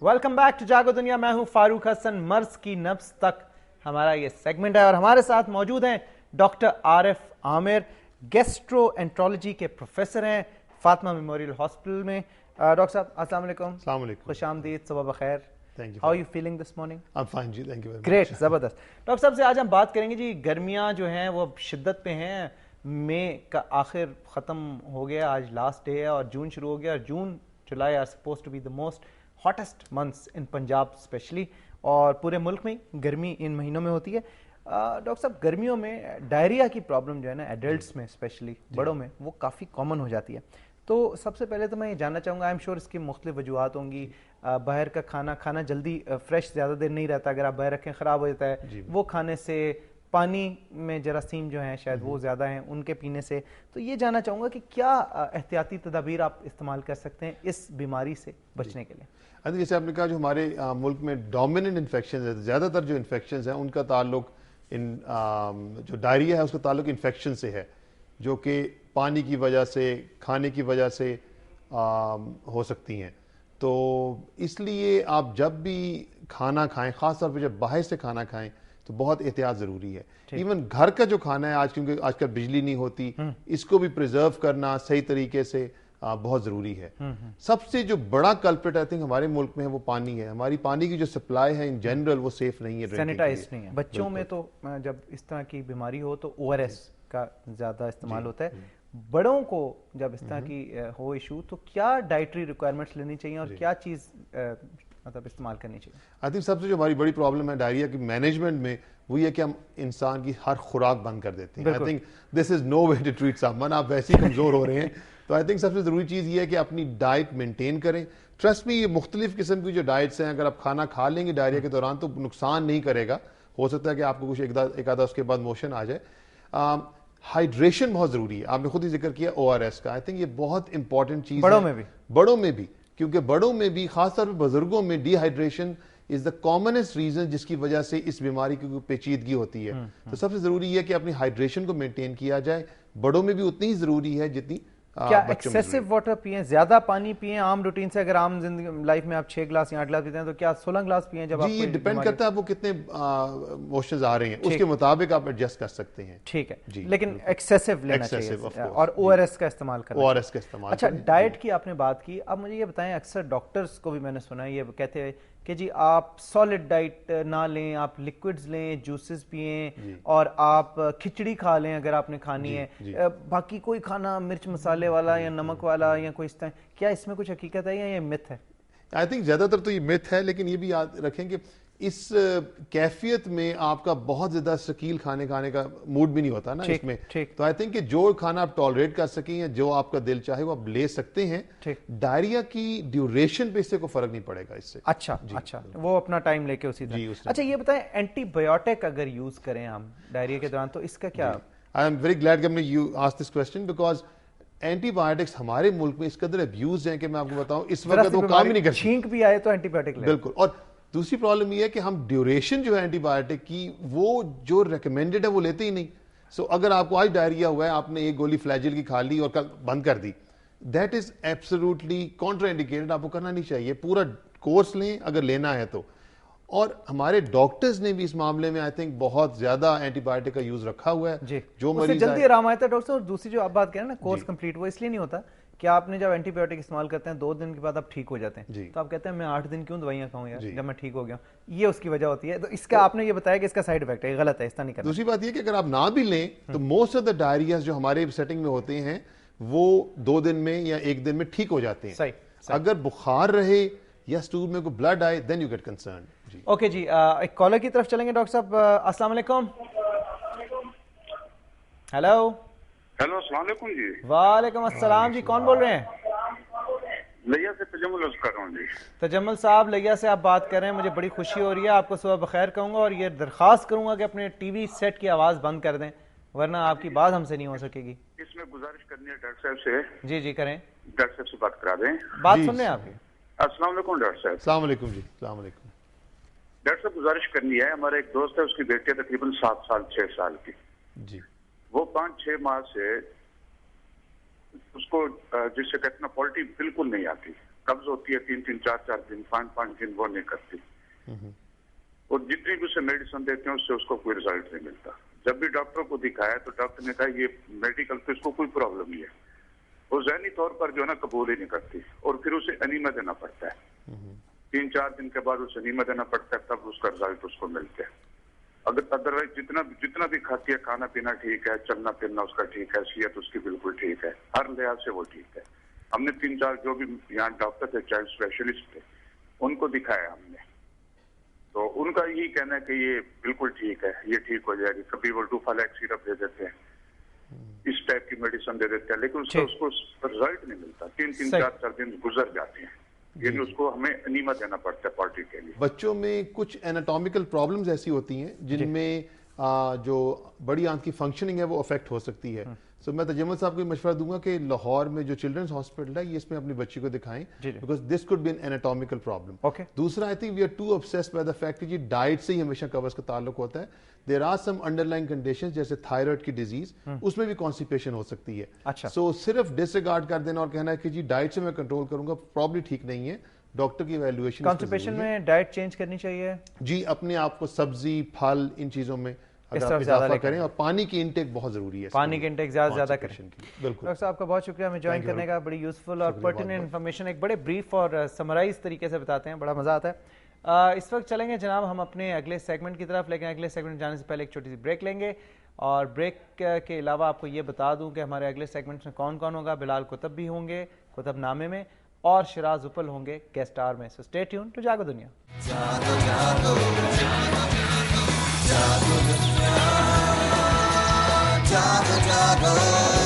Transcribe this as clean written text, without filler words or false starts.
Welcome back to जागो दुनिया। मैं हूं फारूक हसन। मर्ज की नब्ज तक हमारा ये सेगमेंट है और हमारे साथ मौजूद हैं डॉक्टर आरिफ आमिर, गैस्ट्रोएंट्रोलॉजी के प्रोफेसर हैं फातिमा मेमोरियल हॉस्पिटल में। डॉक्टर साहब अस्सलाम वालेकुम। अस्सलाम वालेकुम। खुश आमदीद, सुबह बखैर। Thank you. How you feeling this morning? I am fine जी, thank you very much. Great, ज़बरदस्त। डॉक्टर साहब से आज हम बात करेंगे जी, गर्मियाँ जो हैं वो शिद्दत पे हैं। मई का आखिर ख़त्म हो गया, आज लास्ट डे है और जून शुरू हो गया। और June July are suppose to be the most hottest months in Punjab especially, और पूरे मुल्क में गर्मी इन महीनों में होती है। डॉक्टर साहब, गर्मियों में डायरिया की प्रॉब्लम जो है ना, एडल्ट्स में स्पेशली, बड़ों में वो काफ़ी कॉमन हो जाती है। तो सबसे पहले तो मैं ये जानना चाहूँगा, आई एम श्योर इसकी मुख्तलिफ वजूहत होंगी। बाहर का खाना जल्दी फ्रेश ज़्यादा देर नहीं रहता, अगर आप बाहर रखें ख़राब हो जाता है। वो खाने से, पानी में जरासीम जो हैं शायद वो ज़्यादा हैं, उनके पीने से। तो ये जानना चाहूँगा कि क्या एहतियाती तदाबीर आप इस्तेमाल कर सकते हैं इस बीमारी से बचने के लिए? जैसे आपने कहा, जो हमारे मुल्क में डोमिनेंट इन्फेक्शन है, ज़्यादातर जो इन्फेक्शन हैं उनका ताल्लुक जो डायरिया है उसका ताल्लुक इन्फेक्शन से है, जो कि पानी की वजह से, खाने की वजह से हो सकती हैं। तो इसलिए आप जब भी खाना खाएं, ख़ास तौर पे जब बाहर से खाना खाएं, तो बहुत एहतियात ज़रूरी है। इवन घर का जो खाना है आज, क्योंकि आजकल बिजली नहीं होती, इसको भी प्रिजर्व करना सही तरीके से बहुत ज़रूरी है। सबसे जो बड़ा कल्प्रिट आई थिंक हमारे मुल्क में है वो पानी है। हमारी पानी की जो सप्लाई है इन जनरल वो सेफ नहीं है, सैनिटाइज नहीं है। बच्चों में तो जब इस तरह की बीमारी हो तो ORS का ज़्यादा इस्तेमाल होता है। बड़ों को जब इस तरह की हो इशू, तो क्या डाइटरी रिक्वायरमेंट्स लेनी चाहिए और क्या चीज़ मतलब इस्तेमाल करनी चाहिए? आई थिंक सबसे जो हमारी बड़ी प्रॉब्लम है डायरिया की मैनेजमेंट में वो ये कि हम इंसान की हर खुराक बंद कर देते हैं। I think this is no way to treat someone. आप वैसे ही कमजोर हो रहे हैं। तो आई थिंक सबसे जरूरी चीज ये है कि अपनी डाइट मेंटेन करें। ट्रस्ट में, ये मुख्तलिफ किस्म की जो डाइट्स हैं, अगर आप खाना खा लेंगे डायरिया के दौरान तो नुकसान नहीं करेगा। हो सकता है कि आपको कुछ एक आधा उसके बाद मोशन आ जाए। हाइड्रेशन बहुत जरूरी है। आपने खुद ही जिक्र किया ORS का। आई थिंक ये बहुत इंपॉर्टेंट चीज है बड़ों में भी, क्योंकि बड़ों में भी, खासतौर पर बुजुर्गों में, dehydration is the commonest reason जिसकी वजह से इस बीमारी की पेचीदगी होती है। तो सबसे जरूरी है कि अपनी हाइड्रेशन को मेंटेन किया जाए। बड़ों में भी उतनी ही जरूरी है जितनी क्या एक्सेसिव वाटर पिए, ज्यादा पानी पिए? आम रूटीन से अगर आम जिंदगी लाइफ में आप 6 ग्लास या 8 ग्लास पीते हैं, तो क्या 16 ग्लास पिए? जब जी, ये डिपेंड करता है आपको कितने मोशंस आ रहे हैं, उसके मुताबिक आप एडजस्ट कर सकते हैं। ठीक है जी, लेकिन एक्सेसिव लेना चाहिए और ORS का इस्तेमाल करना। ORS का इस्तेमाल। अच्छा, डाइट की आपने बात की, अब मुझे ये बताएं, अक्सर डॉक्टर्स को भी मैंने सुना है ये कहते हैं कि जी आप सॉलिड डाइट ना लें, आप लिक्विड्स लें, जूसेस पिएं और आप खिचड़ी खा लें अगर आपने खानी है। बाकी कोई खाना मिर्च मसाले वाला या नमक वाला या कोई इस तरह, क्या इसमें कुछ हकीकत है या ये मिथ है? आई थिंक ज्यादातर तो ये मिथ है, लेकिन ये भी याद रखें कि इस कैफियत में आपका बहुत ज्यादा शकील खाने का मूड भी नहीं होता ना इसमें। तो आई थिंक कि जो खाना आप टॉलरेट कर सकें या जो आपका दिल चाहे वो आप ले सकते हैं। डायरिया की ड्यूरेशन पे इससे कोई फर्क नहीं पड़ेगा इससे। अच्छा, वो अपना टाइम लेके उसी तरह। अच्छा, ये बताएं, एंटीबायोटिक अगर यूज करें हम डायरिया के दौरान तो इसका क्या? आई एम वेरी ग्लैड कि हमने you asked this question, because antibiotics हमारे मुल्क में इस कदर अब्यूज हैं कि मैं आपको बताऊं, इस वक्त वो काम ही नहीं करते। छींक भी आए तो एंटीबायोटिक लें। बिल्कुल। और दूसरी प्रॉब्लम ये है कि हम ड्यूरेशन जो है एंटीबायोटिक की, वो जो रिकमेंडेड है वो लेते ही नहीं। सो अगर आपको आज डायरिया हुआ है, आपने एक गोली फ्लैजिल की खा ली और कल बंद कर दी, दैट इज एब्सोल्युटली कॉन्ट्राइंडिकेटेड। आपको करना नहीं चाहिए। पूरा कोर्स लें अगर लेना है तो। और हमारे डॉक्टर्स ने भी इस मामले में आई थिंक बहुत ज्यादा एंटीबायोटिक का यूज रखा हुआ है। जो मरीज जल्दी आराम आता है डॉक्टर। और दूसरी जो आप बात करें ना, कोर्स कंप्लीट, वो इसलिए नहीं होता कि आपने जब एंटीबायोटिक इस्तेमाल करते हैं 2 दिन के बाद आप ठीक हो जाते हैं, तो आप कहते हैं मैं 8 दिन क्यों दवाइयां खाऊं यार, जब मैं ठीक हो गया। ये उसकी वजह होती है। तो इसका आपने ये बताया कि इसका साइड इफेक्ट है, गलत है, ऐसा नहीं करना। दूसरी बात ये कि अगर आप ना भी लें तो मोस्ट ऑफ द डायरिया जो हमारे सेटिंग में होते हैं वो 2 दिन में या 1 दिन में ठीक हो जाते हैं। सही। अगर बुखार रहे या स्टूल में कोई ब्लड आए, then you get concern. Okay जी, एक कॉलर की तरफ चलेंगे डॉक्टर साहब। अस्सलाम वालेकुम। हेलो अस्सलाम वालेकुम जी। वालेकुम अस्सलाम जी, कौन बोल रहे हैं? लिया से तजम्मुल अर्ज कर रहा हूं जी। तजम्मुल साहब, लिया से आप बात कर रहे हैं, मुझे बड़ी खुशी हो रही है। आपको सुबह बखैर कहूंगा और ये दरखास्त करूंगा कि अपने टीवी सेट की आवाज बंद कर दें, वरना आपकी बात हमसे नहीं हो सकेगी। इसमें गुजारिश करनी है डॉक्टर साहब से। जी करें। डॉक्टर साहब से बात करा दें। बात सुन रहे हैं आपकी। अस्सलाम वालेकुम डॉक्टर साहब। अस्सलाम वालेकुम जी। अस्सलाम वालेकुम। डॉक्टर साहब, गुजारिश करनी है, हमारा एक दोस्त है, उसकी बेटी है तकरीबन 7 साल 6 साल की जी। वो 5-6 माह से उसको जिससे कहते हैं पॉलिटी बिल्कुल नहीं आती। कब्ज होती है 3-3, 4-4 दिन, 5-5 दिन, वो नहीं करती। और जितनी भी उसे मेडिसिन देते हैं उससे उसको कोई रिजल्ट नहीं मिलता। जब भी डॉक्टर को दिखाया तो डॉक्टर ने कहा ये मेडिकल पे इसको कोई प्रॉब्लम नहीं है। वो ज़हनी तौर पर जो है ना कबूल ही नहीं करती, और फिर उसे एनीमा देना पड़ता है। 3-4 दिन के बाद उसे एनीमा देना पड़ता है, तब उसका रिजल्ट उसको मिलता है। अगर अदरवाइज जितना भी खाती है, खाना पीना ठीक है, चलना फिरना उसका ठीक है, सेहत उसकी बिल्कुल ठीक है, हर लिहाज से वो ठीक है। हमने 3-4 जो भी यहाँ डॉक्टर थे, चाइल्ड स्पेशलिस्ट थे, उनको दिखाया हमने, तो उनका यही कहना है कि ये बिल्कुल ठीक है, ये ठीक हो जाएगी। कभी वो डूफालैक सिरप दे देते हैं, इस टाइप की मेडिसिन दे देते हैं, लेकिन उसको रिजल्ट नहीं मिलता। 3-3, 4-4 दिन गुजर जाते हैं, यानी उसको हमें एनीमा देना पड़ता है पॉटी के लिए। बच्चों में कुछ एनाटॉमिकल प्रॉब्लम्स ऐसी होती हैं जिनमें जो बड़ी आंत की फंक्शनिंग है वो अफेक्ट हो सकती है। सो मैं तजम्मुल साहब को मशवरा दूंगा कि लाहौर में जो चिल्ड्रंस हॉस्पिटल है ये इसमें अपनी बच्ची को दिखाएं, because this could be an anatomical problem. दूसरा, I think we are too obsessed by the fact कि डाइट से ही हमेशा कब्ज का ताल्लुक होता है। There are some underlying conditions जैसे थायराइड की डिजीज, उसमें भी कॉन्स्टिपेशन हो सकती है। अच्छा। सो सिर्फ डिसरिगार्ड कर देना और कहना है कि जी डाइट से मैं कंट्रोल करूंगा, प्रॉब्लली ठीक नहीं है। डॉक्टर की इवैल्यूएशन। कॉन्स्टिपेशन में डाइट चेंज करनी चाहिए जी, अपने आप को सब्जी, फल, इन चीजों में अगर आप इजाफा करें, और पानी की इंटेक बहुत जरूरी है, पानी की इंटेक ज्यादा करें। बिल्कुल डॉक्टर साहब का बहुत शुक्रिया हमें ज्वाइन करने का, बड़ी यूजफुल और पर्टिनेंट इन्फॉर्मेशन एक बड़े ब्रीफ और समराइज तरीके से बताते हैं, बड़ा मजा आता है। इस वक्त चलेंगे जनाब हम अपने अगले सेगमेंट की तरफ, लेकिन अगले सेगमेंट जाने से पहले एक छोटी सी ब्रेक लेंगे। और ब्रेक के अलावा आपको ये बता दूं कि हमारे अगले सेगमेंट में कौन कौन होगा। बिलाल कुतुब भी होंगे कुतुब नामे में, और शिराज उपल होंगे गेस्ट स्टार में। सो स्टे ट्यून टू जागो दुनिया। जागो जागो जागो दुनिया, जागो जागो।